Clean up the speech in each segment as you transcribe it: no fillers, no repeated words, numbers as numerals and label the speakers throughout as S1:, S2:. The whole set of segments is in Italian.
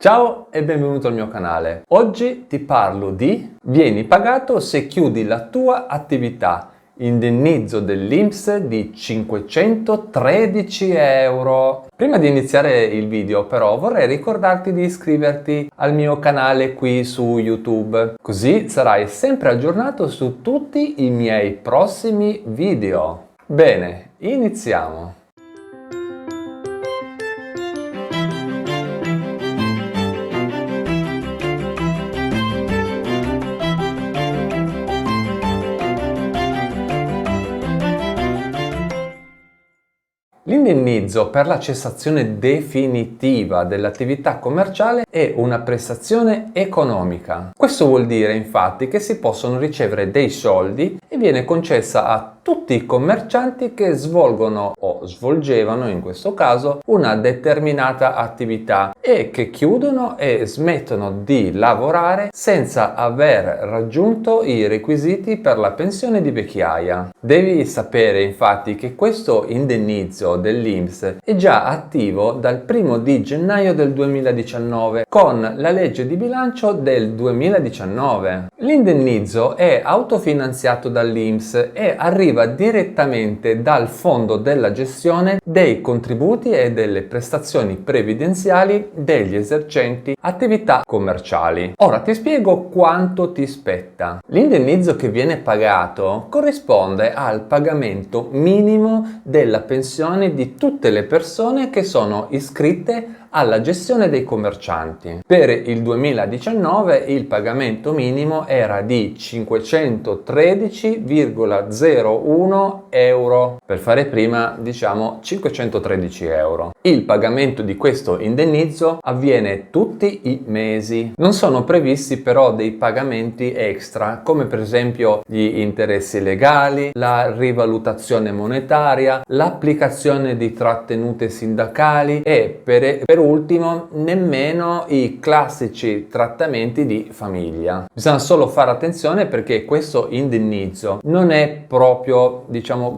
S1: Ciao e benvenuto al mio canale. Oggi ti parlo di vieni pagato se chiudi la tua attività. Indennizzo dell'INPS di 513 euro. Prima di iniziare il video però vorrei ricordarti di iscriverti al mio canale qui su YouTube, così sarai sempre aggiornato su tutti i miei prossimi video. Bene, iniziamo. L'indennizzo per la cessazione definitiva dell'attività commerciale è una prestazione economica. Questo vuol dire infatti che si possono ricevere dei soldi e viene concessa a tutti i commercianti che svolgono o svolgevano in questo caso una determinata attività e che chiudono e smettono di lavorare senza aver raggiunto i requisiti per la pensione di vecchiaia. Devi sapere infatti che questo indennizzo dell'INPS è già attivo dal 1 di gennaio del 2019 con la legge di bilancio del 2019. L'indennizzo è autofinanziato dall'INPS e arriva direttamente dal fondo della gestione dei contributi e delle prestazioni previdenziali degli esercenti attività commerciali. Ora ti spiego quanto ti spetta. L'indennizzo che viene pagato corrisponde al pagamento minimo della pensione di tutte le persone che sono iscritte alla gestione dei commercianti. Per il 2019 il pagamento minimo era di 513,01 euro. Per fare prima diciamo 513 euro. Il pagamento di questo indennizzo avviene tutti i mesi. Non sono previsti però dei pagamenti extra come per esempio gli interessi legali, la rivalutazione monetaria, l'applicazione di trattenute sindacali e per ultimo nemmeno i classici trattamenti di famiglia. Bisogna solo fare attenzione perché questo indennizzo non è proprio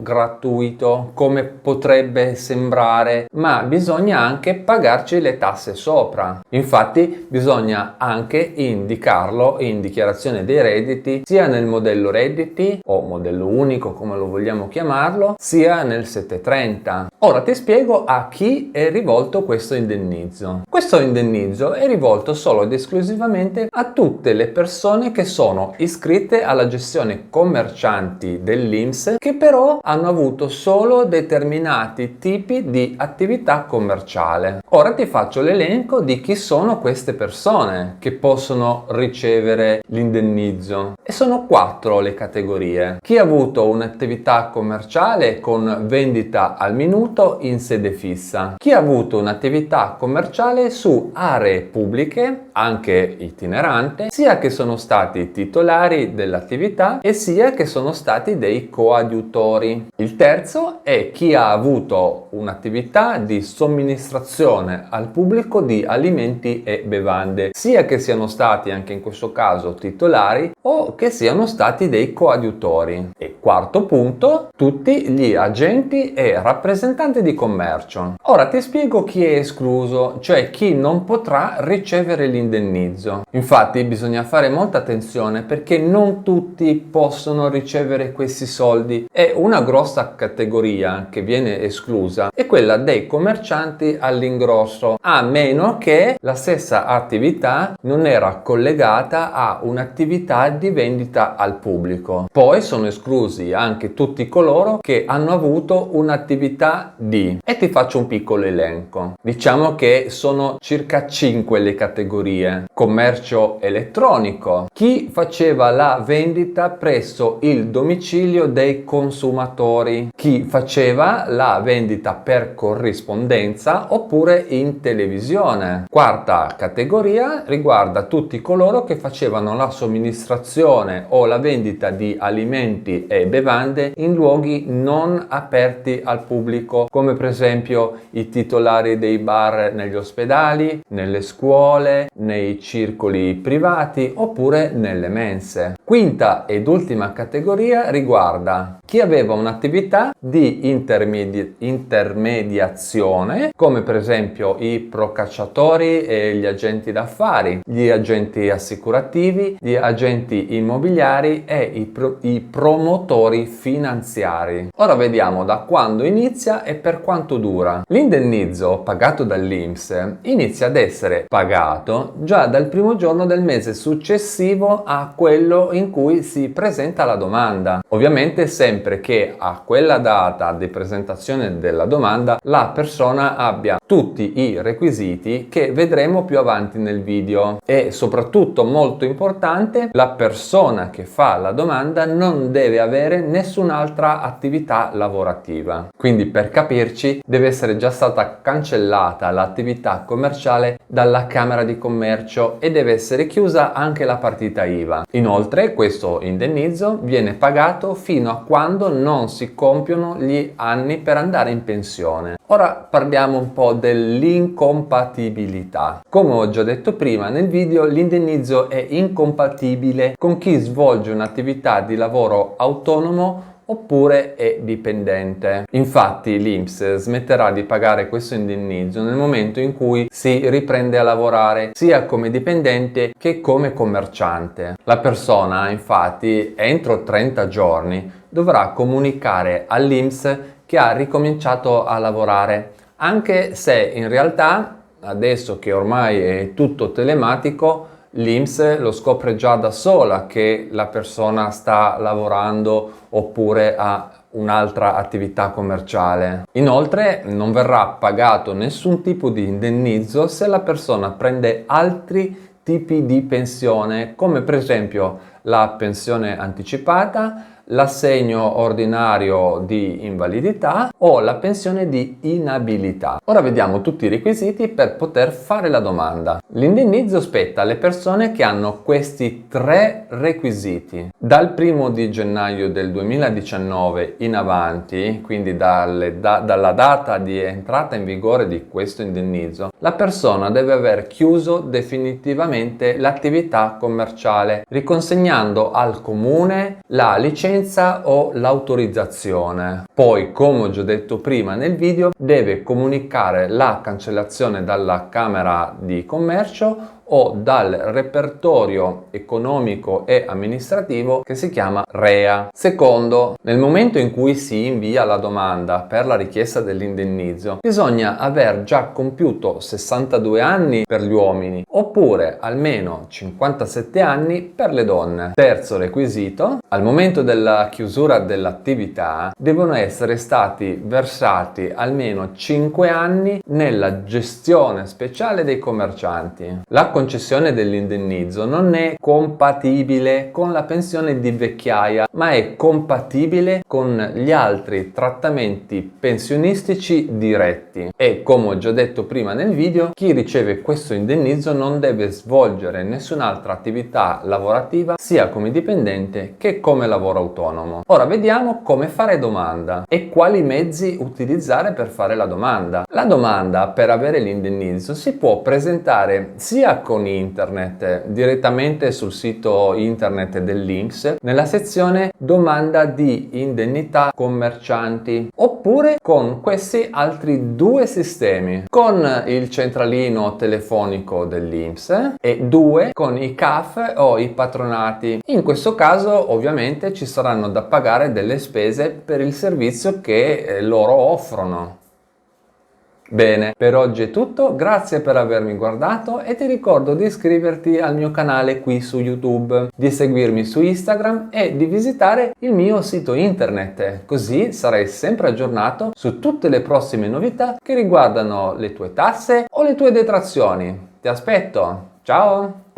S1: gratuito come potrebbe sembrare, ma bisogna anche pagarci le tasse sopra. Infatti bisogna anche indicarlo in dichiarazione dei redditi sia nel modello redditi o modello unico come lo vogliamo chiamarlo, sia nel 730. Ora ti spiego a chi è rivolto questo indennizzo. Questo indennizzo è rivolto solo ed esclusivamente a tutte le persone che sono iscritte alla gestione commercianti dell'INPS che però hanno avuto solo determinati tipi di attività commerciale. Ora ti faccio l'elenco di chi sono queste persone che possono ricevere l'indennizzo e sono 4 le categorie. Chi ha avuto un'attività commerciale con vendita al minuto in sede fissa, chi ha avuto un'attività commerciale su aree pubbliche, anche itinerante, sia che sono stati titolari dell'attività e sia che sono stati dei coadiutori. Il terzo è chi ha avuto un'attività di somministrazione al pubblico di alimenti e bevande, sia che siano stati anche in questo caso titolari o che siano stati dei coadiutori. E quarto punto, tutti gli agenti e rappresentanti di commercio. Ora ti spiego chi è escluso, cioè chi non potrà ricevere l'indennizzo. Infatti bisogna fare molta attenzione perché non tutti possono ricevere questi soldi e una grossa categoria che viene esclusa è quella dei commercianti all'ingrosso, a meno che la stessa attività non era collegata a un'attività di vendita al pubblico. Poi sono esclusi anche tutti coloro che hanno avuto un'attività di, e ti faccio un piccolo elenco. Diciamo che sono circa 5 le categorie. Commercio elettronico, chi faceva la vendita presso il domicilio dei consumatori, chi faceva la vendita per corrispondenza oppure in televisione. Quarta categoria riguarda tutti coloro che facevano la somministrazione o la vendita di alimenti e bevande in luoghi non aperti al pubblico, come per esempio i titolari dei bar negli ospedali, nelle scuole, nei circoli privati oppure nelle mense. Quinta ed ultima categoria riguarda chi aveva un'attività di intermediazione, come per esempio i procacciatori e gli agenti d'affari, gli agenti assicurativi, gli agenti immobiliari e i promotori finanziari. Ora vediamo da quando inizia e per quanto dura. L'indennizzo pagato dall'INPS inizia ad essere pagato già dal primo giorno del mese successivo a quello in cui si presenta la domanda. Ovviamente sempre che a quella data di presentazione della domanda la persona abbia tutti i requisiti che vedremo più avanti nel video, e soprattutto molto importante, la persona che fa la domanda non deve avere nessun'altra attività lavorativa. Quindi, per capirci, deve essere già stata cancellata l'attività commerciale dalla Camera di Commercio e deve essere chiusa anche la partita IVA. Inoltre questo indennizzo viene pagato fino a quando non si compiono gli anni per andare in pensione. Ora parliamo un po' dell'incompatibilità. Come ho già detto prima nel video, l'indennizzo è incompatibile con chi svolge un'attività di lavoro autonomo oppure è dipendente. Infatti l'INPS smetterà di pagare questo indennizzo nel momento in cui si riprende a lavorare sia come dipendente che come commerciante. La persona, infatti, entro 30 giorni dovrà comunicare all'INPS che ha ricominciato a lavorare, anche se in realtà, adesso che ormai è tutto telematico, l'INPS lo scopre già da sola che la persona sta lavorando oppure ha un'altra attività commerciale. Inoltre non verrà pagato nessun tipo di indennizzo se la persona prende altri tipi di pensione, come per esempio la pensione anticipata, l'assegno ordinario di invalidità o la pensione di inabilità. Ora vediamo tutti i requisiti per poter fare la domanda. L'indennizzo spetta alle persone che hanno questi 3 requisiti. Dal 1 di gennaio del 2019 in avanti, quindi dalla data di entrata in vigore di questo indennizzo, la persona deve aver chiuso definitivamente l'attività commerciale, riconsegnando al comune la licenza o l'autorizzazione. Poi, come ho già detto prima nel video, deve comunicare la cancellazione dalla Camera di Commercio o dal repertorio economico e amministrativo che si chiama REA. Secondo, nel momento in cui si invia la domanda per la richiesta dell'indennizzo, bisogna aver già compiuto 62 anni per gli uomini oppure almeno 57 anni per le donne. Terzo requisito, al momento della chiusura dell'attività devono essere stati versati almeno 5 anni nella gestione speciale dei commercianti. La concessione dell'indennizzo non è compatibile con la pensione di vecchiaia, ma è compatibile con gli altri trattamenti pensionistici diretti. E come ho già detto prima nel video, chi riceve questo indennizzo non deve svolgere nessun'altra attività lavorativa sia come dipendente che come lavoro autonomo. Ora vediamo come fare domanda e quali mezzi utilizzare per fare la domanda. La domanda per avere l'indennizzo si può presentare sia con internet, direttamente sul sito internet dell'INPS, nella sezione domanda di indennità commercianti, oppure con questi altri 2 sistemi, con il centralino telefonico dell'INPS e 2 con i CAF o i patronati. In questo caso ovviamente ci saranno da pagare delle spese per il servizio che loro offrono. Bene, per oggi è tutto, grazie per avermi guardato e ti ricordo di iscriverti al mio canale qui su YouTube, di seguirmi su Instagram e di visitare il mio sito internet, così sarai sempre aggiornato su tutte le prossime novità che riguardano le tue tasse o le tue detrazioni. Ti aspetto, ciao!